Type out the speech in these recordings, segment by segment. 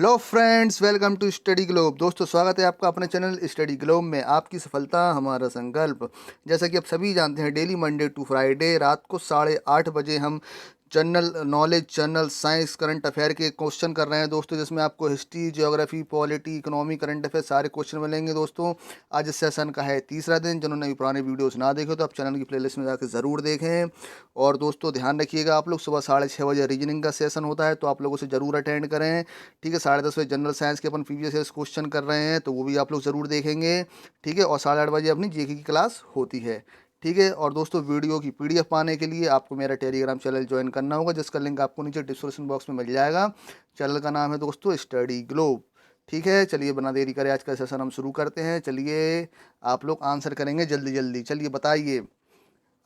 Hello friends, welcome to study globe. दोस्तों, स्वागत है आपका अपने चैनल स्टडी ग्लोब में। आपकी सफलता हमारा संकल्प। जैसा कि आप सभी जानते हैं, डेली मंडे टू फ्राइडे रात को 8:30 बजे हम general knowledge, general science, current affair के क्वेश्चन कर रहे हैं दोस्तों, जिसमें आपको history, geography, polity, economy, current affair सारे क्वेश्चन मिलेंगे दोस्तों। आज इस सेशन का है तीसरा दिन। जिन्होंने भी पुराने वीडियोस ना देखे तो आप चैनल की प्लेलिस्ट में जाकर ज़रूर देखें। और दोस्तों, ध्यान रखिएगा, आप लोग सुबह 6:30 बजे रीजनिंग का सेशन होता है, तो आप लोग उसे ज़रूर अटेंड करें। ठीक है, 10:30 बजे जनरल साइंस के अपन प्रीवियस ईयर क्वेश्चन कर रहे हैं, तो वो भी आप लोग ज़रूर देखेंगे। ठीक है, और 8:30 बजे अपनी जीके की क्लास होती है। ठीक है, और दोस्तों, वीडियो की पीडीएफ पाने के लिए आपको मेरा टेलीग्राम चैनल ज्वाइन करना होगा, जिसका लिंक आपको नीचे डिस्क्रिप्शन बॉक्स में मिल जाएगा। चैनल का नाम है दोस्तों स्टडी ग्लोब। ठीक है, चलिए बिना देरी करे आज का सेशन हम शुरू करते हैं। चलिए, आप लोग आंसर करेंगे जल्दी जल्दी। चलिए बताइए,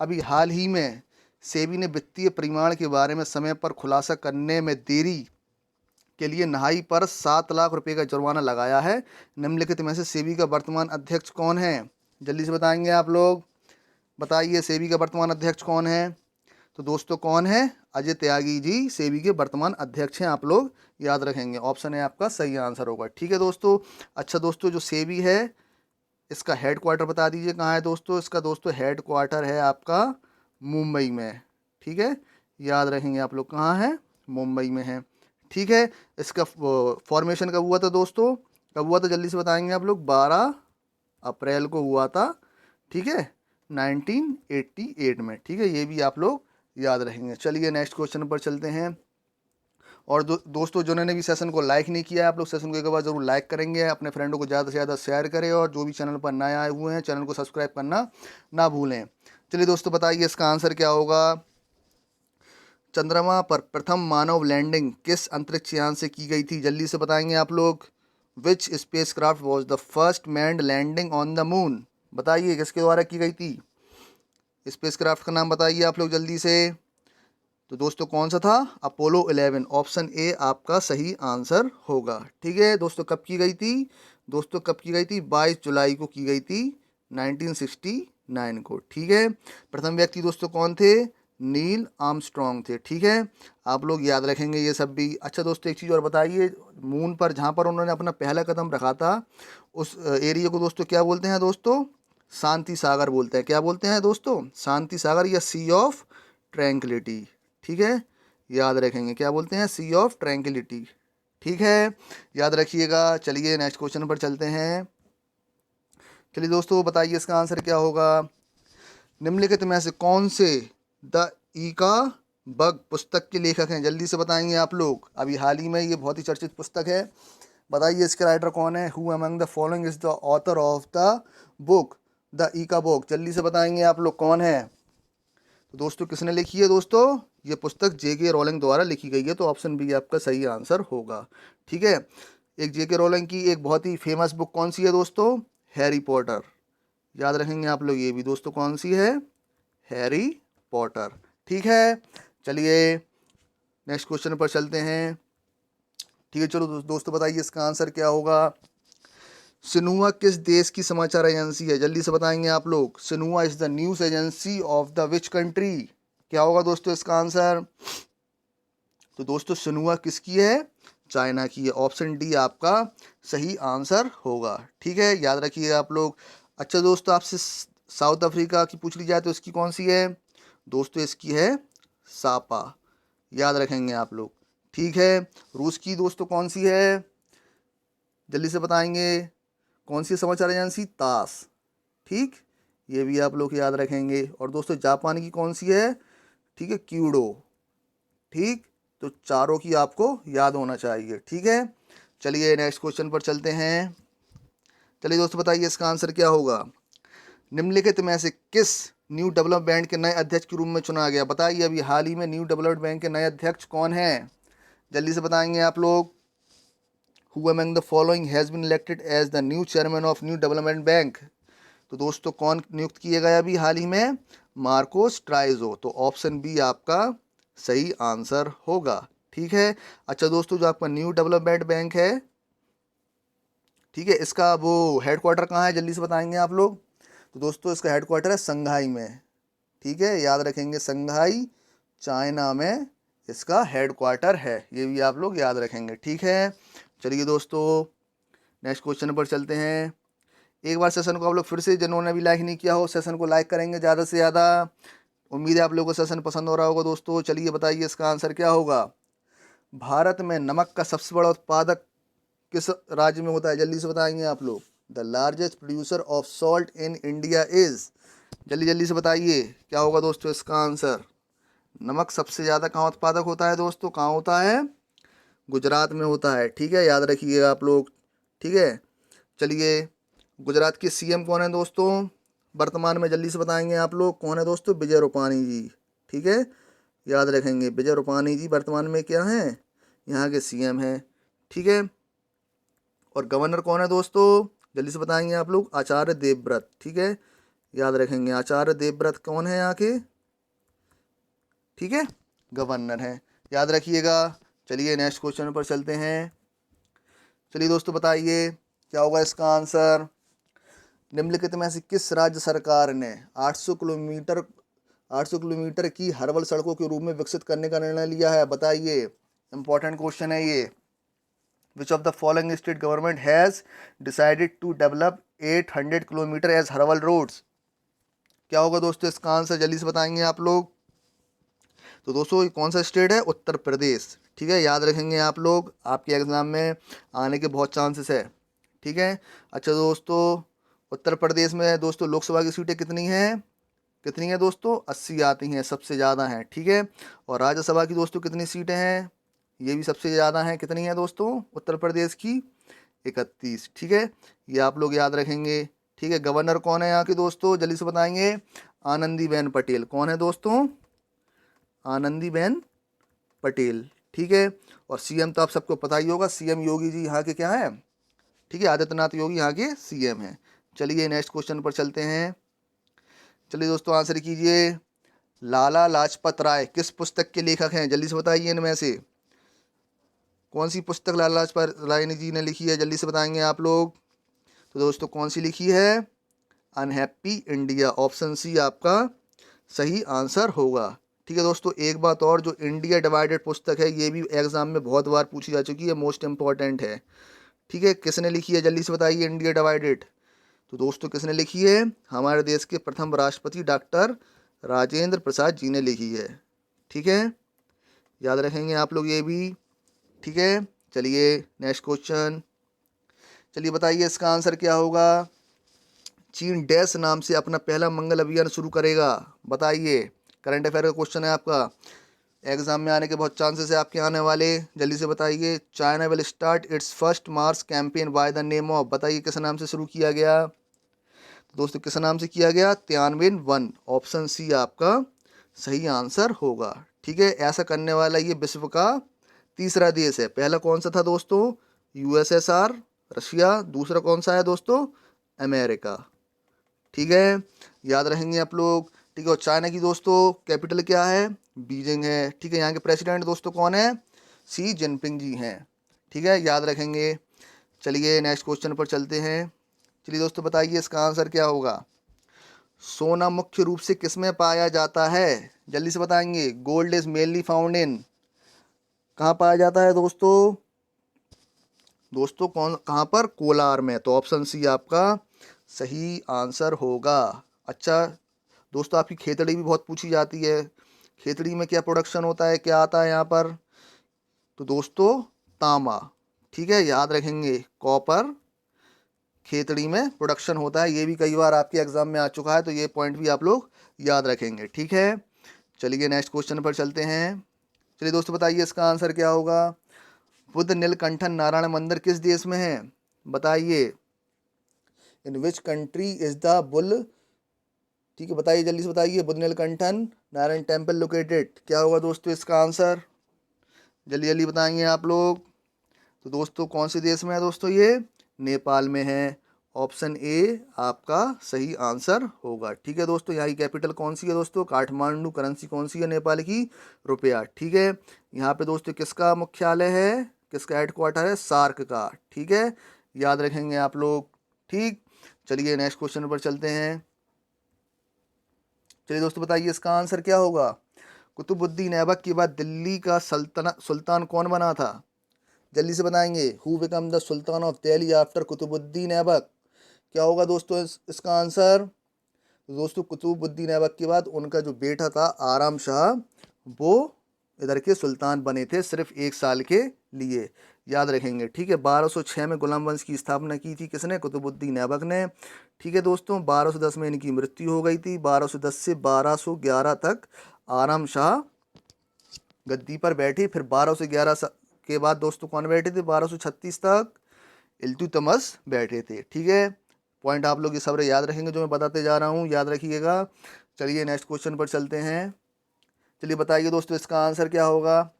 अभी हाल ही में सेबी ने वित्तीय परिमाण के बारे में समय पर खुलासा करने में देरी के लिए नहाई पर 7 लाख रुपए का जुर्माना लगाया है। निम्नलिखित में से सेबी का वर्तमान अध्यक्ष कौन है? जल्दी से बताएंगे आप लोग। बताइए, सेबी का वर्तमान अध्यक्ष कौन है? तो दोस्तों, कौन है? अजय त्यागी जी सेबी के वर्तमान अध्यक्ष हैं। आप लोग याद रखेंगे, ऑप्शन है आपका सही आंसर होगा। ठीक है दोस्तों। अच्छा दोस्तों, जो सेबी है इसका हेड क्वार्टर बता दीजिए कहाँ है दोस्तों। इसका दोस्तों हेड क्वार्टर है आपका मुंबई में। ठीक है, याद रखेंगे आप लोग, कहाँ है? मुंबई में है। ठीक है, इसका फॉर्मेशन कब हुआ था दोस्तों? कब हुआ था जल्दी से बताएंगे आप लोग। 12 अप्रैल को हुआ था। ठीक है, 1988 में। ठीक है, ये भी आप लोग याद रखेंगे। चलिए नेक्स्ट क्वेश्चन पर चलते हैं। और दोस्तों, जिन्होंने भी सेशन को लाइक नहीं किया है, आप लोग सेशन को एक बार ज़रूर लाइक करेंगे, अपने फ्रेंडों को ज़्यादा से ज़्यादा शेयर करें, और जो भी चैनल पर नए आए हुए हैं चैनल को सब्सक्राइब करना ना भूलें। चलिए दोस्तों, बताइए इसका आंसर क्या होगा। चंद्रमा पर प्रथम मानव लैंडिंग किस अंतरिक्ष यान से की गई थी? जल्दी से बताएंगे आप लोग। Which spacecraft was the first manned landing on the moon? बताइए, किसके द्वारा की गई थी? स्पेसक्राफ्ट का नाम बताइए आप लोग जल्दी से। तो दोस्तों, कौन सा था? अपोलो 11। ऑप्शन ए आपका सही आंसर होगा। ठीक है दोस्तों, कब की गई थी? दोस्तों, कब की गई थी? 22 जुलाई को की गई थी, 1969 को। ठीक है, प्रथम व्यक्ति दोस्तों कौन थे? नील आर्मस्ट्रॉन्ग थे। ठीक है, आप लोग याद रखेंगे ये सब भी। अच्छा दोस्तों, एक चीज़ और बताइए, मून पर जहाँ पर उन्होंने अपना पहला कदम रखा था, उस एरिया को दोस्तों क्या बोलते हैं दोस्तों? शांति सागर बोलते हैं। क्या बोलते हैं दोस्तों? शांति सागर या सी ऑफ ट्रैंक्विलिटी। ठीक है, याद रखेंगे, क्या बोलते हैं? सी ऑफ ट्रैंक्विलिटी। ठीक है, याद रखिएगा। चलिए नेक्स्ट क्वेश्चन पर चलते हैं। चलिए दोस्तों, बताइए इसका आंसर क्या होगा। निम्नलिखित में से कौन से द ईका बग पुस्तक के लेखक हैं? जल्दी से बताएंगे आप लोग। अभी हाल ही में ये बहुत ही चर्चित पुस्तक है। बताइए इसके राइटर कौन है? Who among the following is the author of the book the Ika book? जल्दी से बताएंगे आप लोग, कौन है? तो दोस्तों, किसने लिखी है दोस्तों? ये पुस्तक जेके रोलिंग द्वारा लिखी गई है, तो ऑप्शन बी आपका सही आंसर होगा। ठीक है, एक जेके रोलिंग की एक बहुत ही फेमस बुक कौन सी है दोस्तों? Harry Potter. याद रखेंगे आप लोग ये भी दोस्तों, कौन सी है? Harry Potter. ठीक है, चलिए नेक्स्ट क्वेश्चन पर चलते हैं। ठीक है, चलो दोस्तों, बताइए इसका आंसर क्या होगा। सिन्हुआ किस देश की समाचार एजेंसी है? जल्दी से बताएंगे आप लोग। Xinhua is the news agency of the which country? क्या होगा दोस्तों इसका आंसर? तो दोस्तों, सिन्हुआ किसकी है? चाइना की है। ऑप्शन डी आपका सही आंसर होगा। ठीक है, याद रखिए आप लोग। अच्छा दोस्तों, आपसे साउथ अफ्रीका की पूछ ली जाए तो इसकी कौन सी है? दोस्तों, इसकी है सापा। याद रखेंगे आप लोग। ठीक है, रूस की दोस्तों कौन सी है? जल्दी से बताएंगे। कौन सी समाचार एजेंसी? तास। ठीक, ये भी आप लोग याद रखेंगे। और दोस्तों, जापान की कौन सी है? ठीक है, क्यूडो। ठीक, तो चारों की आपको याद होना चाहिए। ठीक है, चलिए नेक्स्ट क्वेश्चन पर चलते हैं। चलिए दोस्तों, बताइए इसका आंसर क्या होगा। निम्नलिखित में से किस न्यू डेवलपमेंट बैंक के नए अध्यक्ष के रूप में चुना गया? बताइए, अभी हाल ही में न्यू डेवलपमेंट बैंक के नए अध्यक्ष कौन हैं? जल्दी से बताएंगे आप लोग। Who among the following has been elected as the new chairman of new development bank? तो दोस्तों, कौन नियुक्त किए गए अभी हाल ही में? मार्कोस ट्राइजो। तो ऑप्शन बी आपका सही आंसर होगा। ठीक है, अच्छा दोस्तों, जो आपका न्यू डेवलपमेंट बैंक है, ठीक है, इसका वो हेडक्वार्टर कहाँ है? जल्दी से बताएंगे आप लोग। तो दोस्तों, इसका हेडक्वार्टर है संघाई में। ठीक है, याद रखेंगे, संघाई चाइना में इसका हेडक्वार्टर है। ये भी आप लोग याद रखेंगे। ठीक है, चलिए दोस्तों नेक्स्ट क्वेश्चन पर चलते हैं। एक बार सेशन को आप लोग फिर से, जिन्होंने भी लाइक नहीं किया हो, सेशन को लाइक करेंगे ज़्यादा से ज़्यादा। उम्मीद है आप लोगों को सेशन पसंद हो रहा होगा दोस्तों। चलिए बताइए इसका आंसर क्या होगा। भारत में नमक का सबसे बड़ा उत्पादक किस राज्य में होता है, जल्दी से बताएंगे आप लोग। The largest producer of salt in India is, जल्दी जल्दी से बताइए क्या होगा दोस्तों इसका आंसर। नमक सबसे ज़्यादा कहाँ उत्पादक होता है दोस्तों, कहाँ होता है, गुजरात में होता है। ठीक है, याद रखिएगा आप लोग। ठीक है, चलिए गुजरात के सीएम कौन है दोस्तों वर्तमान में, जल्दी से बताएंगे आप लोग। कौन है दोस्तों, विजय रूपाणी जी। ठीक है, याद रखेंगे विजय रूपाणी जी वर्तमान में क्या हैं, यहाँ के सीएम हैं। ठीक है, और गवर्नर कौन है दोस्तों, जल्दी से बताएंगे आप लोग, आचार्य देवव्रत। ठीक है, याद रखेंगे आचार्य देवव्रत कौन है यहाँ के, ठीक है, गवर्नर हैं, याद रखिएगा। चलिए नेक्स्ट क्वेश्चन पर चलते हैं। चलिए दोस्तों बताइए क्या होगा इसका आंसर। निम्नलिखित में से किस राज्य सरकार ने 800 किलोमीटर की हर्बल सड़कों के रूप में विकसित करने का निर्णय लिया है, बताइए। इंपॉर्टेंट क्वेश्चन है ये। Which of the following state government has decided to develop 800 kilometre as herbal roads. क्या होगा दोस्तों इसका आंसर, जल्दी से बताएंगे आप लोग। तो दोस्तों ये कौन सा स्टेट है, उत्तर प्रदेश। ठीक है, याद रखेंगे आप लोग, आपके एग्ज़ाम में आने के बहुत चांसेस है। ठीक है, अच्छा दोस्तों उत्तर प्रदेश में दोस्तों लोकसभा की सीटें कितनी हैं, कितनी है दोस्तों, 80 आती हैं, सबसे ज़्यादा हैं। ठीक है, और राज्यसभा की दोस्तों कितनी सीटें हैं, ये भी सबसे ज़्यादा हैं, कितनी हैं दोस्तों उत्तर प्रदेश की, 31। ठीक है, ये आप लोग याद रखेंगे। ठीक है, गवर्नर कौन है यहाँ के दोस्तों, जल्दी से बताएंगे, आनंदीबेन पटेल। कौन है दोस्तों, आनंदीबेन पटेल। ठीक है, और सीएम तो आप सबको पता ही होगा, सीएम योगी जी यहाँ के क्या हैं, ठीक है, आदित्यनाथ योगी यहाँ के सीएम हैं। चलिए नेक्स्ट क्वेश्चन पर चलते हैं। चलिए दोस्तों आंसर कीजिए। लाला लाजपत राय किस पुस्तक के लेखक हैं, जल्दी से बताइए इनमें से कौन सी पुस्तक लाला लाजपत राय जी ने लिखी है, जल्दी से बताएंगे आप लोग। तो दोस्तों कौन सी लिखी है, अनहैप्पी इंडिया, ऑप्शन सी आपका सही आंसर होगा। ठीक है दोस्तों, एक बात और, जो इंडिया डिवाइडेड पुस्तक है ये भी एग्जाम में बहुत बार पूछी जा चुकी है, मोस्ट इंपॉर्टेंट है। ठीक है, किसने लिखी है, जल्दी से बताइए, इंडिया डिवाइडेड। तो दोस्तों किसने लिखी है, हमारे देश के प्रथम राष्ट्रपति डॉक्टर राजेंद्र प्रसाद जी ने लिखी है। ठीक है, याद रखेंगे आप लोग ये भी। ठीक है, चलिए नेक्स्ट क्वेश्चन। चलिए बताइए इसका आंसर क्या होगा। चीन डैश नाम से अपना पहला मंगल अभियान शुरू करेगा, बताइए। करंट अफेयर का क्वेश्चन है आपका, एग्जाम में आने के बहुत चांसेस है आपके आने वाले, जल्दी से बताइए। China will start it's first Mars campaign by the name of, बताइए किस नाम से शुरू किया गया। दोस्तों किस नाम से किया गया, तियानवेन-1, ऑप्शन सी आपका सही आंसर होगा। ठीक है, ऐसा करने वाला ये विश्व का तीसरा देश है। पहला कौन सा था दोस्तों, यूएसएसआर, रशिया, दूसरा कौन सा है दोस्तों, अमेरिका। ठीक है, याद रहेंगे आप लोग। ठीक है, और चाइना की दोस्तों कैपिटल क्या है, बीजिंग है। ठीक है, यहाँ के प्रेसिडेंट दोस्तों कौन है, शी जिनपिंग जी हैं। ठीक है, याद रखेंगे। चलिए नेक्स्ट क्वेश्चन पर चलते हैं। चलिए दोस्तों बताइए इसका आंसर क्या होगा। सोना मुख्य रूप से किस में पाया जाता है, जल्दी से बताएंगे। Gold is mainly found in, कहाँ पाया जाता है दोस्तों, दोस्तों कौन कहाँ पर, कोलार में। तो ऑप्शन सी आपका सही आंसर होगा। अच्छा दोस्तों आपकी खेतड़ी भी बहुत पूछी जाती है, खेतड़ी में क्या प्रोडक्शन होता है, क्या आता है यहाँ पर। तो दोस्तों तांबा। ठीक है, याद रखेंगे, कॉपर खेतड़ी में प्रोडक्शन होता है, ये भी कई बार आपके एग्जाम में आ चुका है, तो ये पॉइंट भी आप लोग याद रखेंगे। ठीक है, चलिए नेक्स्ट क्वेश्चन पर चलते हैं। चलिए दोस्तों बताइए इसका आंसर क्या होगा। बुद्ध नीलकंठन नारायण मंदिर किस देश में है, बताइए। In which country is the bull, ठीक है बताइए, जल्दी से बताइए। बुद्ध नीलकंठन नारायण टेम्पल लोकेटेड, क्या होगा दोस्तों इसका आंसर, जल्दी जल्दी बताएंगे आप लोग। तो दोस्तों कौन से देश में है दोस्तों, ये नेपाल में है। ऑप्शन ए आपका सही आंसर होगा। ठीक है दोस्तों, यहाँ की कैपिटल कौन सी है दोस्तों, काठमांडू। करेंसी कौन सी है नेपाल की, रुपया। ठीक है, यहाँ पे दोस्तों किसका मुख्यालय है, किसका हेडक्वार्टर है, सार्क का। ठीक है, याद रखेंगे आप लोग। ठीक, चलिए नेक्स्ट क्वेश्चन पर चलते हैं। चलिए दोस्तों बताइए इसका आंसर क्या होगा। कुतुबुद्दीन ऐबक के बाद दिल्ली का सुल्तान कौन बना था, जल्दी से बताएंगे। Who become the sultan of Delhi after Qutubuddin Aibak. क्या होगा दोस्तों इसका आंसर? तो दोस्तों कुतुबुद्दीन ऐबक के बाद उनका जो बेटा था आराम शाह, वो इधर के सुल्तान बने थे सिर्फ 1 साल के लिए। याद रखेंगे, ठीक है। 1206 में गुलाम वंश की स्थापना की थी किसने? कुतुबुद्दीन ऐबक ने। ठीक है दोस्तों, 1210 में इनकी मृत्यु हो गई थी। 1210 से 1211 तक आराम शाह गद्दी पर बैठे। फिर 1211 के बाद दोस्तों कौन बैठे थे? 1236 तक इल्तुतमिश बैठे थे। ठीक है, पॉइंट आप लोग ये सब याद रखेंगे जो मैं बताते जा रहा हूँ, याद रखिएगा। चलिए नेक्स्ट क्वेश्चन पर चलते हैं। चलिए बताइए दोस्तों इसका आंसर क्या होगा।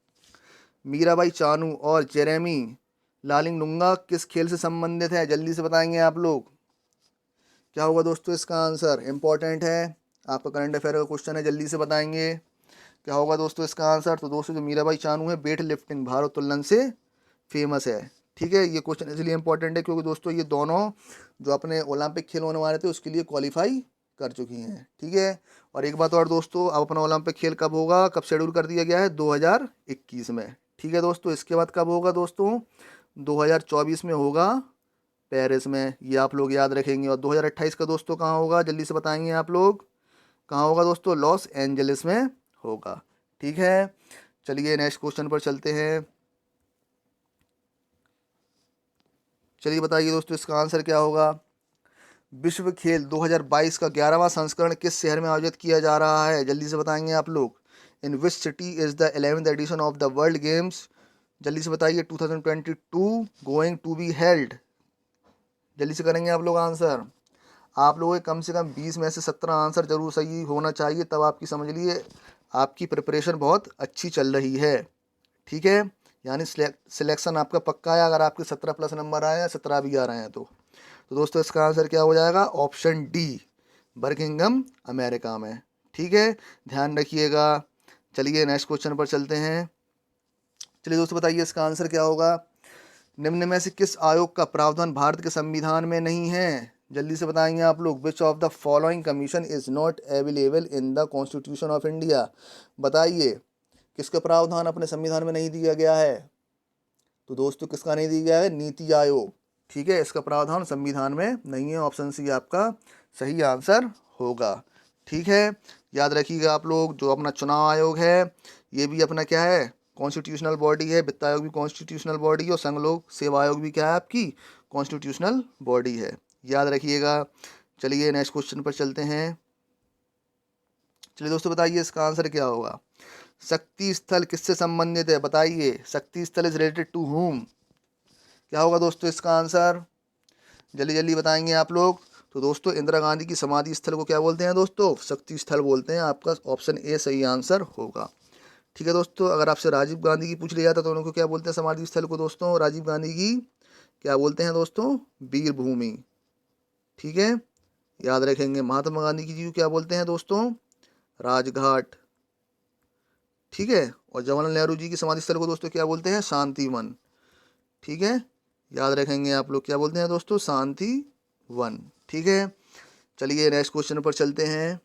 मीराबाई चानू और जेरेमी लालिंगनुंगा किस खेल से संबंधित है? जल्दी से बताएंगे आप लोग। क्या होगा दोस्तों इसका आंसर? इंपॉर्टेंट है, आपका करंट अफेयर का क्वेश्चन है, जल्दी से बताएंगे। क्या होगा दोस्तों इसका आंसर? तो दोस्तों जो मीराबाई चानू है वेट लिफ्टिंग भारोत्तोलन से फेमस है। ठीक है, ये क्वेश्चन इसलिए इंपॉर्टेंट है क्योंकि दोस्तों ये दोनों जो अपने ओलंपिक खेल होने वाले थे उसके लिए क्वालिफाई कर चुकी हैं। ठीक है, और एक बात और दोस्तों, अब अपना ओलंपिक खेल कब होगा, कब शेड्यूल कर दिया गया है? 2021 में। ठीक है दोस्तों, इसके बाद कब होगा दोस्तों? 2024 में होगा पेरिस में, ये आप लोग याद रखेंगे। और 2028 का दोस्तों कहाँ होगा? जल्दी से बताएंगे आप लोग। कहाँ होगा दोस्तों? लॉस एंजलिस में होगा। ठीक है, चलिए नेक्स्ट क्वेश्चन पर चलते हैं। चलिए बताइए दोस्तों इसका आंसर क्या होगा। विश्व खेल 2022 का 11वां संस्करण किस शहर में आयोजित किया जा रहा है? जल्दी से बताएंगे आप लोग। In which city is the 11th edition of the world games? जल्दी से बताइए। 2022 गोइंग टू बी हेल्ड। जल्दी से करेंगे आप लोग आंसर। आप लोगों के कम से कम 20 में से 17 आंसर जरूर सही होना चाहिए, तब आपकी समझ लिए आपकी प्रिपरेशन बहुत अच्छी चल रही है। ठीक है, यानी सिलेक्शन आपका पक्का है अगर आपके 17 प्लस नंबर आए हैं, 17 भी आ रहे हैं तो दोस्तों इसका आंसर क्या हो जाएगा? ऑप्शन डी, बर्मिंघम अमेरिका में। ठीक है, ध्यान रखिएगा। चलिए नेक्स्ट क्वेश्चन पर चलते हैं। चलिए दोस्तों बताइए इसका आंसर क्या होगा। निम्न में से किस आयोग का प्रावधान भारत के संविधान में नहीं है? जल्दी से बताएंगे आप लोग। Which of the following commission is not available in the constitution of India? बताइए किसका प्रावधान अपने संविधान में नहीं दिया गया है? तो दोस्तों किसका नहीं दिया गया है? नीति आयोग। ठीक है, इसका प्रावधान संविधान में नहीं है। ऑप्शन सी आपका सही आंसर होगा। ठीक है, याद रखिएगा आप लोग। जो अपना चुनाव आयोग है ये भी अपना क्या है? कॉन्स्टिट्यूशनल बॉडी है। वित्त आयोग भी कॉन्स्टिट्यूशनल बॉडी है और संघ लोक सेवा आयोग भी क्या है? आपकी कॉन्स्टिट्यूशनल बॉडी है। याद रखिएगा। चलिए नेक्स्ट क्वेश्चन पर चलते हैं। चलिए दोस्तों बताइए इसका आंसर क्या होगा। शक्ति स्थल किससे संबंधित है? बताइए। शक्ति स्थल इज रिलेटेड टू होम? क्या होगा दोस्तों इसका आंसर? जल्दी जल्दी बताएंगे आप लोग। तो दोस्तों इंदिरा गांधी की समाधि स्थल को क्या बोलते हैं दोस्तों? शक्ति स्थल बोलते हैं। आपका ऑप्शन ए सही आंसर होगा। ठीक है दोस्तों, अगर आपसे राजीव गांधी की पूछ लिया जाता तो उनको क्या बोलते हैं समाधि स्थल को दोस्तों? राजीव गांधी की क्या बोलते हैं दोस्तों? वीर भूमि। ठीक है, याद रखेंगे। महात्मा गांधी की जी क्या बोलते हैं दोस्तों? राजघाट। ठीक है, और जवाहरलाल नेहरू जी की समाधि स्थल को दोस्तों क्या बोलते हैं? शांति वन। ठीक है, याद रखेंगे आप लोग। क्या बोलते हैं दोस्तों? शांति वन। ठीक है, चलिए नेक्स्ट क्वेश्चन पर चलते हैं।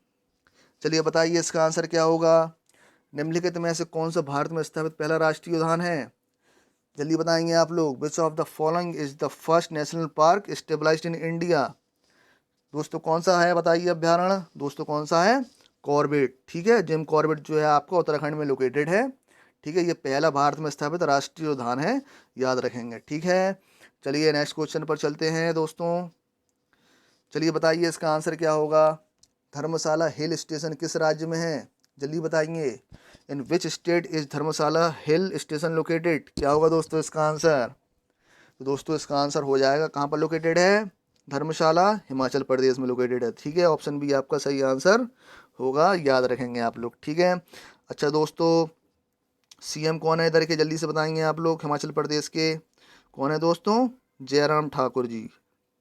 चलिए बताइए इसका आंसर क्या होगा। निम्नलिखित में से कौन सा भारत में स्थापित पहला राष्ट्रीय उद्यान है? जल्दी बताएंगे आप लोग। Which of the following is the first national park stabilised in India? दोस्तों कौन सा है बताइए अभ्यारण्य? दोस्तों कौन सा है? कॉर्बेट। ठीक है, जिम कॉर्बेट जो है आपका उत्तराखंड में लोकेटेड है। ठीक है, ये पहला भारत में स्थापित राष्ट्रीय उद्यान है, याद रखेंगे। ठीक है, चलिए नेक्स्ट क्वेश्चन पर चलते हैं दोस्तों। चलिए बताइए इसका आंसर क्या होगा। धर्मशाला हिल स्टेशन किस राज्य में है? जल्दी बताएंगे। In which state is Dharamshala hill station located? क्या होगा दोस्तों इसका आंसर? तो दोस्तों इसका आंसर हो जाएगा, कहाँ पर लोकेटेड है? धर्मशाला हिमाचल प्रदेश में लोकेटेड है। ठीक है, ऑप्शन बी आपका सही आंसर होगा, याद रखेंगे आप लोग। ठीक है, अच्छा दोस्तों सीएम कौन है इधर के? जल्दी से बताएंगे आप लोग। हिमाचल प्रदेश के कौन है दोस्तों? जयराम ठाकुर जी।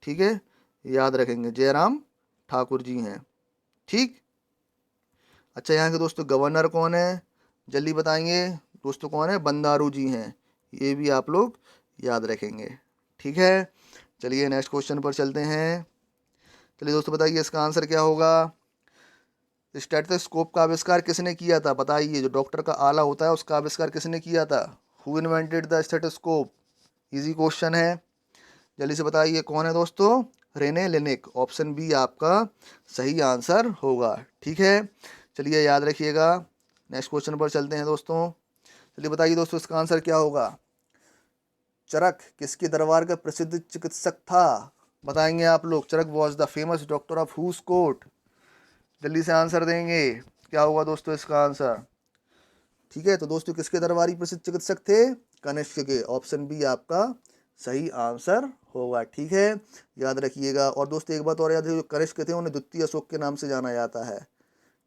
ठीक है, याद रखेंगे, जयराम ठाकुर जी हैं। ठीक, अच्छा यहाँ के दोस्तों गवर्नर कौन है? जल्दी बताएंगे दोस्तों। कौन है? बंडारू जी हैं। ये भी आप लोग याद रखेंगे। ठीक है, चलिए नेक्स्ट क्वेश्चन पर चलते हैं। चलिए दोस्तों बताइए इसका आंसर क्या होगा। स्टेथोस्कोप का आविष्कार किसने किया था? बताइए। जो डॉक्टर का आला होता है उसका आविष्कार किसने किया था? Who invented the stethoscope? Easy question है, जल्दी से बताइए कौन है दोस्तों? रेने लेनिक। ऑप्शन बी आपका सही आंसर होगा। ठीक है, चलिए याद रखिएगा। नेक्स्ट क्वेश्चन पर चलते हैं दोस्तों। चलिए बताइए दोस्तों इसका आंसर क्या होगा? चरक किसके दरबार का प्रसिद्ध चिकित्सक था? बताएंगे आप लोग। Charak was the famous doctor of whose court? जल्दी से आंसर देंगे, क्या होगा दोस्तों इसका आंसर? ठीक है, तो दोस्तों किसके दरबारी प्रसिद्ध चिकित्सक थे? कनिष्क के। ऑप्शन बी आपका सही आंसर होगा। ठीक है, याद रखिएगा। और दोस्तों एक बात और याद है, जो कनिष्क थे उन्हें द्वितीय अशोक के नाम से जाना जाता है।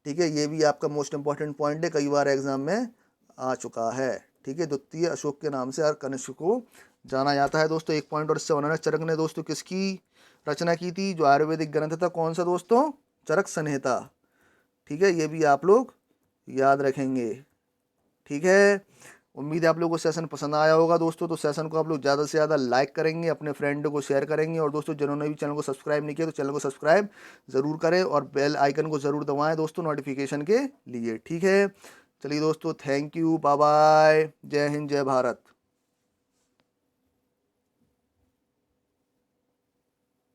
ठीक है, ये भी आपका मोस्ट इंपॉर्टेंट पॉइंट है, कई बार एग्जाम में आ चुका है। ठीक है, द्वितीय अशोक के नाम से और कनिष्क को जाना जाता है। दोस्तों एक पॉइंट और इससे बनाना, चरक ने दोस्तों किसकी रचना की थी? जो आयुर्वेदिक ग्रंथ था, कौन सा दोस्तों? चरक संहिता। ठीक है, ये भी आप लोग याद रखेंगे। ठीक है, उम्मीद है आप लोगों को सेशन पसंद आया होगा दोस्तों। तो सेशन को आप लोग ज़्यादा से ज़्यादा लाइक करेंगे, अपने फ्रेंड को शेयर करेंगे, और दोस्तों जिन्होंने भी चैनल को सब्सक्राइब नहीं किया तो चैनल को सब्सक्राइब ज़रूर करें और बेल आइकन को ज़रूर दबाएं दोस्तों नोटिफिकेशन के लिए। ठीक है, चलिए दोस्तों, थैंक यू, बाय बाय, जय हिंद, जय भारत।